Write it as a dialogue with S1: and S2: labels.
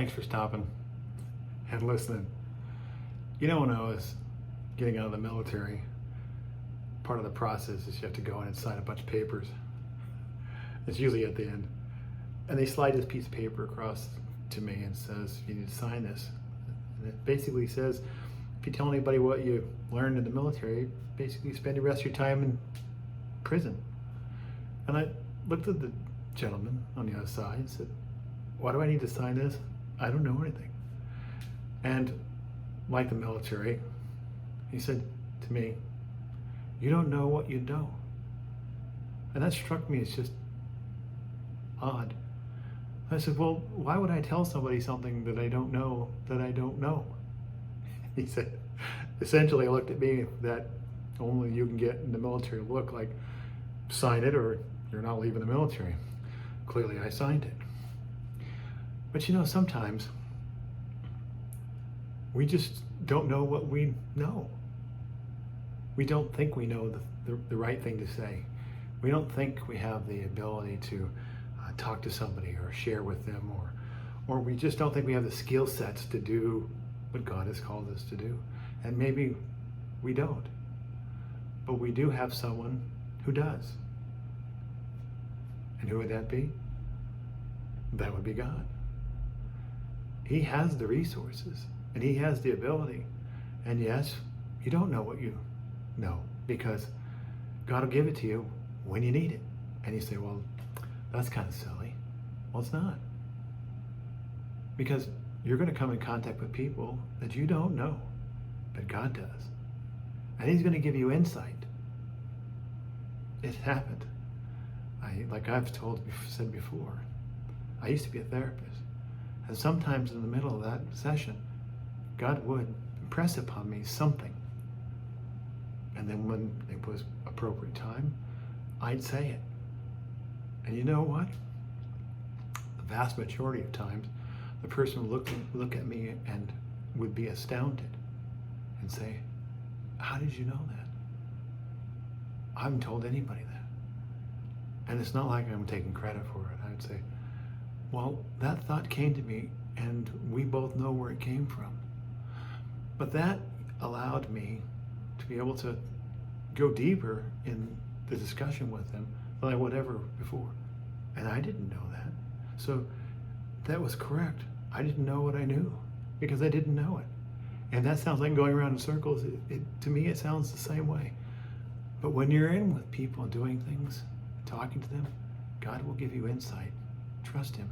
S1: Thanks for stopping and listening. You know, when I was getting out of the military, part of the process is you have to go in and sign a bunch of papers. It's usually at the end. And they slide this piece of paper across to me and says, you need to sign this. And it basically says, if you tell anybody what you learned in the military, basically spend the rest of your time in prison. And I looked at the gentleman on the other side and said, why do I need to sign this? I don't know anything. And like the military, he said to me, you don't know what you know. And that struck me as just odd. I said, well, why would I tell somebody something that I don't know that I don't know? He said, essentially looked at me that only you can get in the military look, like sign it or you're not leaving the military. Clearly I signed it. But you know, sometimes we just don't know what we know. We don't think we know the right thing to say. We don't think we have the ability to talk to somebody or share with them, or we just don't think we have the skill sets to do what God has called us to do. And maybe we don't. But we do have someone who does. And who would that be? That would be God. He has the resources and he has the ability. And yes, you don't know what you know because God will give it to you when you need it. And you say, well, that's kind of silly. Well, it's not. Because you're going to come in contact with people that you don't know, but God does. And he's going to give you insight. It happened. Like I've said before, I used to be a therapist. And sometimes in the middle of that session, God would impress upon me something. And then when it was appropriate time, I'd say it. And you know what? The vast majority of times, the person would look at me and would be astounded and say, how did you know that? I haven't told anybody that. And it's not like I'm taking credit for it. I would say, well, that thought came to me and we both know where it came from. But that allowed me to be able to go deeper in the discussion with them than I would ever before. And I didn't know that. So that was correct. I didn't know what I knew because I didn't know it. And that sounds like going around in circles. To me, it sounds the same way. But when you're in with people and doing things, talking to them, God will give you insight. Trust him.